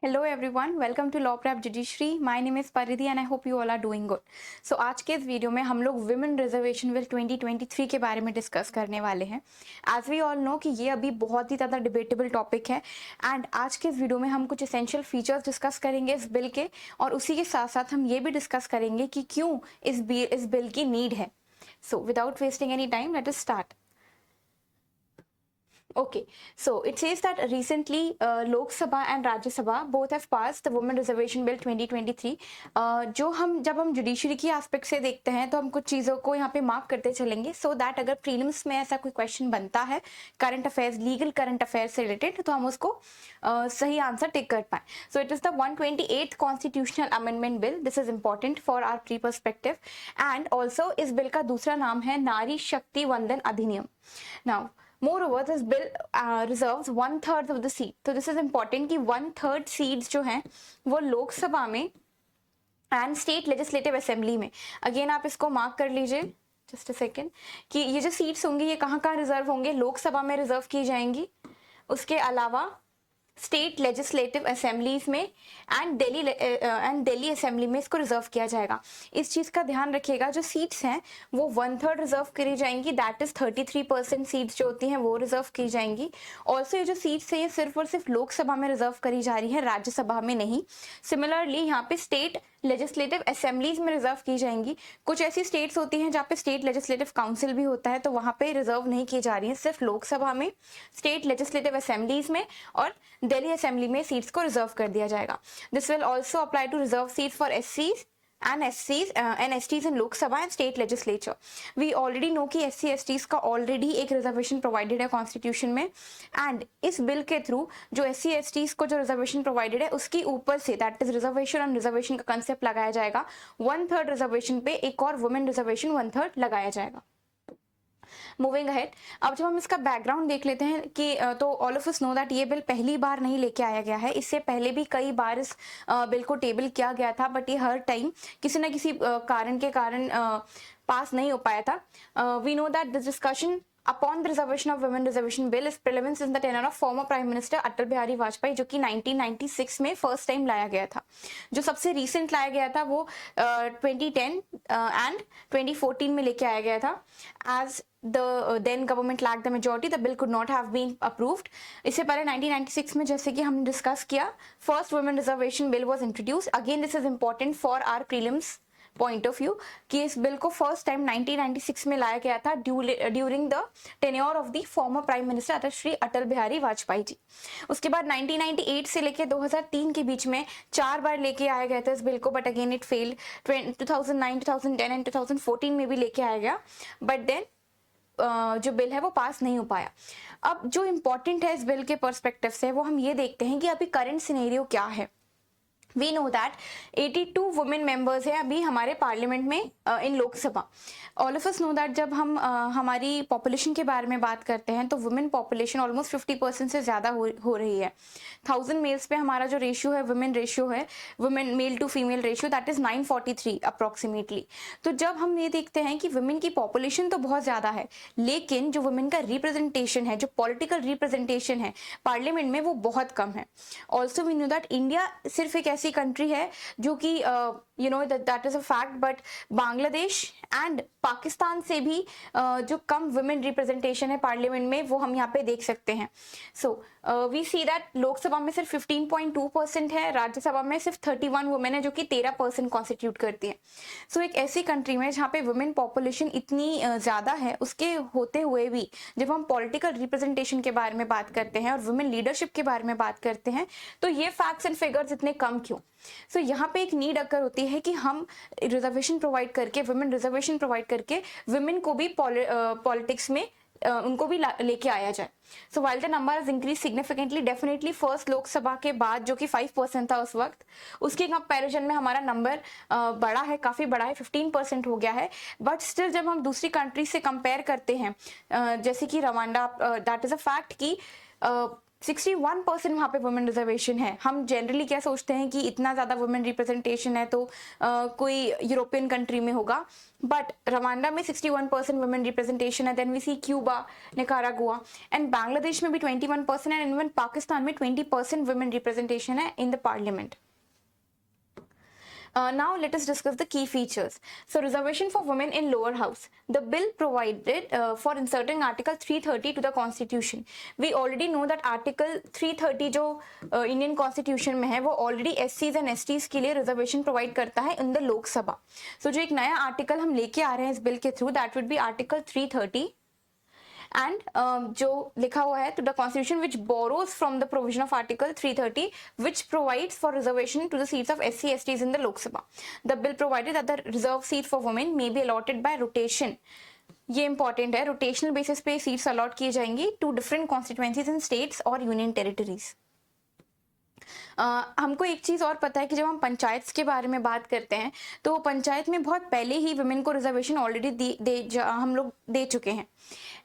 Hello everyone, welcome to Law Prep Judiciary. My name is Paridhi and I hope you all are doing good. So आज के इस video में हम लोग women reservation bill 2023 के बारे में डिस्कस करने वाले हैं. एज वी ऑल नो कि ये अभी बहुत ही ज़्यादा डिबेटेबल टॉपिक है एंड आज के इस वीडियो में हम कुछ एसेंशियल फीचर्स डिस्कस करेंगे इस बिल के और उसी के साथ साथ हम ये भी डिस्कस करेंगे कि क्यों इस बिल की नीड है. So without wasting any time let us start. Okay, so it says that recently Lok Sabha and Rajya Sabha both have passed the Women Reservation Bill 2023. जब हम जुडिशरी की एस्पेक्ट से देखते हैं तो हम कुछ चीज़ों को यहाँ पे मार्क करते चलेंगे सो दैट अगर प्रीलिम्स में ऐसा कोई क्वेश्चन बनता है current affairs legal current affairs से रिलेटेड तो हम उसको सही आंसर टिक कर पाए. So it is the 128th constitutional amendment bill. This is important for our pre perspective and also इस बिल का दूसरा नाम है नारी शक्ति वंदन अधिनियम. Now Moreover, this bill reserves 1/3 of the seat. तो this is important कि 1/3 सीट्स जो हैं वो लोकसभा में एंड स्टेट लेजिस्लेटिव असेंबली में. अगेन आप इसको मार्क कर लीजिए जस्ट अ सेकेंड कि ये जो सीट्स होंगी ये कहाँ कहाँ रिजर्व होंगे. लोकसभा में रिजर्व की जाएंगी, उसके अलावा स्टेट लेजिस्लेटिव असेंबलीज में एंड दिल्ली असेंबली में इसको रिजर्व किया जाएगा. इस चीज़ का ध्यान रखिएगा जो सीट्स हैं वो 1/3 रिजर्व करी जाएंगी. दैट इज 33% सीट्स जो होती हैं वो रिजर्व की जाएंगी. ऑल्सो ये जो सीट्स है ये सिर्फ और सिर्फ लोकसभा में रिजर्व करी जा रही है, राज्यसभा में नहीं. सिमिलरली यहाँ पे स्टेट लेजिस्लेटिव असेंबलीज में रिजर्व की जाएंगी. कुछ ऐसी स्टेट्स होती हैं जहाँ पे स्टेट लेजिस्लेटिव काउंसिल भी होता है तो वहाँ पे रिजर्व नहीं की जा रही है, सिर्फ लोकसभा में स्टेट लेजिस्लेटिव असेंबलीज में और दिल्ली असेंबली में सीट्स को रिजर्व कर दिया जाएगा. This will also apply to reserve seat for SCs and STs in Lok Sabha and state legislature. We already know कि SC/STs का ऑलरेडी एक रिजर्वेशन प्रोवाइडेड है कॉन्स्टिट्यूशन में एंड इस बिल के थ्रू जो SC/STs को जो रिजर्वेशन प्रोवाइडेड है उसके ऊपर say that is reservation on reservation का कंसेप्ट लगाया जाएगा. 1/3 रिजर्वेशन पे एक और वुमेन रिजर्वेशन 1/3 लगाया जाएगा. मूविंग अहेड, अब जब हम इसका बैकग्राउंड देख लेते हैं कि तो all of us know that ये बिल पहली बार नहीं लेके आया गया है. इससे पहले भी कई बार इस बिल को टेबल किया गया था बट ये हर टाइम किसी न किसी कारण के कारण पास नहीं हो पाया था. We know that this discussion upon the reservation of women reservation bill is prevalence in the tenure of former prime minister अटल बिहारी वाजपेयी जो कि 1996 में फर्स्ट टाइम लाया गया था. जो सबसे रिसेंट लाया गया था वो 2010 एंड 2014 में लेके आया गया था. As the then government lacked the majority, the bill could not have been approved. इससे पहले 1996 में जैसे कि हमने डिस्कस किया first women reservation bill was introduced. Again this is important for our prelims point of view कि इस bill को फर्स्ट टाइम 1996 में लाया गया था during the tenure of the former prime minister Shri Atal Bihari Vajpayee ji. उसके बाद 1998 से लेके 2003 के बीच में 4 बार लेके आया गया था इस बिल को but again it failed. 2009, 2010 and 2014 में भी लेके आया गया बट देन जो बिल है वो पास नहीं हो पाया. अब जो इम्पोर्टेंट है इस बिल के पर्सपेक्टिव से वो हम ये देखते हैं कि अभी करंट सिनेरियो क्या है. We know that 82 women members हैं अभी हमारे पार्लियामेंट में in Lok Sabha. All of us know that जब हम हमारी पॉपुलेशन के बारे में बात करते हैं तो वुमेन पॉपुलेशन ऑलमोस्ट 50% से ज़्यादा हो रही है. 1000 मेल्स पे हमारा जो रेशियो है वुमेन रेशियो है women male to female ratio that is 943 approximately. तो जब हम ये देखते हैं कि वुमेन की पॉपुलेशन तो बहुत ज़्यादा है लेकिन जो वुमेन का रिप्रेजेंटेशन है जो पॉलिटिकल रिप्रेजेंटेशन है पार्लियामेंट में वो बहुत कम है. Also we know that India सिर्फ एक ऐसी कंट्री है जो कि you know that is a fact but Bangladesh and Pakistan से भी जो कम वुमेन रिप्रेजेंटेशन है पार्लियामेंट में वो हम यहाँ पे देख सकते हैं. So we see that Lok Sabha में सिर्फ 15.2% है, राज्यसभा में सिर्फ 31 वुमेन है जो कि 13% कॉन्स्टिट्यूट करती है. सो एक ऐसी कंट्री में जहाँ पे वुमेन पॉपुलेशन इतनी ज़्यादा है उसके होते हुए भी जब हम पॉलिटिकल रिप्रेजेंटेशन के बारे में बात करते हैं और वुमेन लीडरशिप के बारे में बात करते हैं तो ये फैक्ट्स एंड फिगर्स इतने कम क्यों. सो यहाँ पे एक नीड अकर होती है कि हम रिजर्वेशन प्रोवाइड करके वुमेन रिजर्वेशन प्रोवाइड करके वुमेन को भी पॉलिटिक्स में उनको भी लेके आया जाए. So while the number is increase significantly definitely first Lok Sabha के बाद जो कि 5% था उस वक्त उसके कंपैरिजन में हमारा नंबर बड़ा है, काफ़ी बड़ा है, 15% हो गया है. बट स्टिल जब हम दूसरी कंट्री से कंपेयर करते हैं जैसे कि Rwanda that is a fact कि 61% वहाँ पे वुमेन रिजर्वेशन है। हम जनरली क्या सोचते हैं कि इतना ज़्यादा वुमेन रिप्रेजेंटेशन है तो कोई यूरोपियन कंट्री में होगा, बट रवांडा में 61% वुमेन रिप्रेजेंटेशन है। Then we see Cuba, Nicaragua and Bangladesh में भी 21% एंड इवन पाकिस्तान में 20% वुमेन रिप्रेजेंटेशन है in the parliament. Now let us discuss the key features. So reservation for women in lower house. The bill provided for inserting Article 330 to the Constitution. We already know that Article 330 जो Indian Constitution में है वो already SCs and STs के लिए reservation provide करता है in the लोक सभा। So जो एक नया article हम लेके आ रहे हैं इस bill के through, that would be Article 330 and जो लिखा हुआ है to the constitution which borrows from the provision of article 330 which provides for reservation to the seats of SC STs in the Lok Sabha. The bill provided that the reserved seat for women may be allotted by rotation. ये important है, rotational basis पे seats allot की जाएंगी to different constituencies in states और union territories. हमको एक चीज़ और पता है कि जब हम पंचायत के बारे में बात करते हैं तो पंचायत में बहुत पहले ही वुमेन को रिजर्वेशन ऑलरेडी हम लोग दे चुके हैं।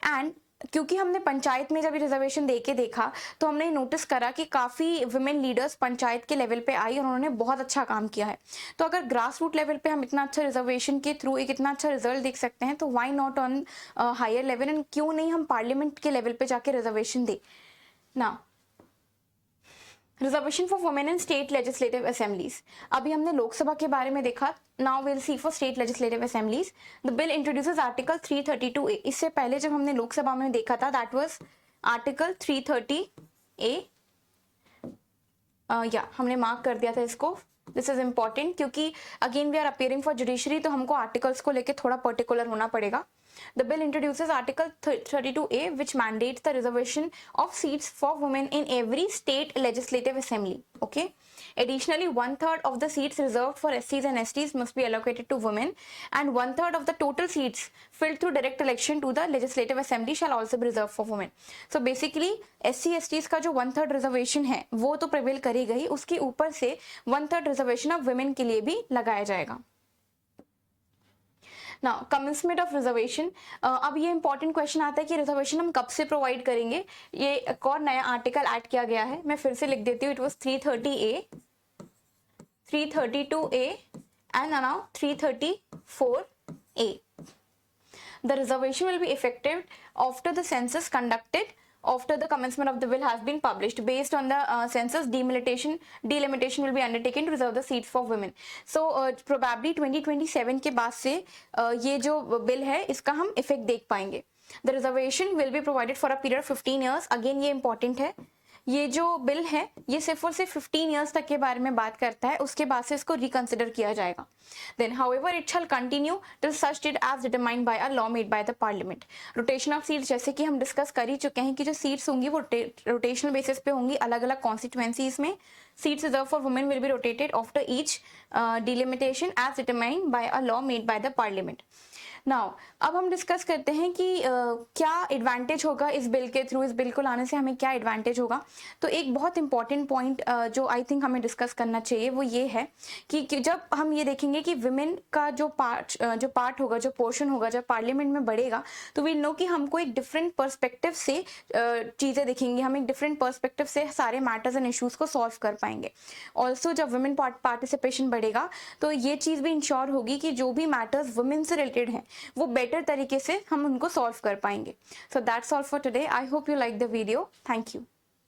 एंड क्योंकि हमने पंचायत में जब ये रिजर्वेशन दे के देखा तो हमने नोटिस करा कि काफ़ी वुमेन लीडर्स पंचायत के लेवल पे आई और उन्होंने बहुत अच्छा काम किया है। तो अगर ग्रास रूट लेवल पे हम इतना अच्छा रिजर्वेशन के थ्रू एक इतना अच्छा रिजल्ट देख सकते हैं तो why not on higher level, and क्यों नहीं हम पार्लियामेंट के लेवल पे जाके रिजर्वेशन दे ना। Reservation for women in state legislative assemblies, अभी हमने लोकसभा के बारे में देखा। Now will see for state legislative assemblies. The bill introduces article 332A। इससे पहले जब हमने लोकसभा में देखा था दैट वाज आर्टिकल 330A। हमने मार्क कर दिया था इसको। दिस इज इंपॉर्टेंट क्योंकि again we are appearing for judiciary, तो हमको आर्टिकल्स को लेकर थोड़ा पर्टिकुलर होना पड़ेगा। The bill introduces Article 32A which mandates the reservation of seats for women in every state legislative assembly. Okay. Additionally, 1/3 of the seats reserved for SCs and STs must be allocated to women, and 1/3 of the total seats filled through direct election to the legislative assembly shall also be reserved for women. So basically, SC STs का जो 1/3 reservation है वो तो prevail करेगा ही, उसके ऊपर से 1/3 reservation of women के लिए भी लगाया जाएगा। Now commencement of reservation. अब ये इंपॉर्टेंट क्वेश्चन आता है कि रिजर्वेशन हम कब से प्रोवाइड करेंगे। ये एक और नया आर्टिकल ऐड किया गया है, मैं फिर से लिख देती हूँ। It was 330A, 332A and now 334A। The reservation will be effective after the census conducted after the commencement of the bill has been published. Based on the census, delimitation will be undertaken to reserve the seats for women. So probably 2027 के बाद से ये जो bill है इसका हम effect देख पाएंगे। The reservation will be provided for a period of 15 years. Again ये important है, ये जो बिल है ये सिर्फ और सिर्फ 15 ईयर्स तक के बारे में बात करता है, उसके बाद से इसको रिकंसिडर किया जाएगा। Then however it shall continue till such date as determined by a law made by the parliament. Rotation of seats, जैसे कि हम डिस्कस कर ही चुके हैं कि जो सीट्स होंगी वो रोटेशनल बेसिस पे होंगी अलग अलग कॉन्स्टिट्यूएंसीज में। Seats reserve for women will be rotated after each delimitation as determined by a law made by the parliament. Now अब हम डिस्कस करते हैं कि क्या एडवांटेज होगा इस बिल के थ्रू, इस बिल को लाने से हमें क्या एडवांटेज होगा। तो एक बहुत इंपॉर्टेंट पॉइंट जो आई थिंक हमें डिस्कस करना चाहिए वो ये है कि जब हम ये देखेंगे कि विमेन का जो पार्ट होगा, जो पोर्शन होगा, जब पार्लियामेंट में बढ़ेगा तो वील नो कि हमको एक डिफरेंट पर्सपेक्टिव से चीज़ें दिखेंगी, हम एक डिफरेंट पर्सपेक्टिव से सारे मैटर्स एंड इशूज़ को सॉल्व कर पाएंगे। ऑल्सो जब वुमेन पार्टिसिपेशन बढ़ेगा तो ये चीज़ भी इंश्योर होगी कि जो भी मैटर्स वुमेन से रिलेटेड हैं वो बेटर तरीके से हम उनको सॉल्व कर पाएंगे। So that's all for today. I hope you like the video. Thank you.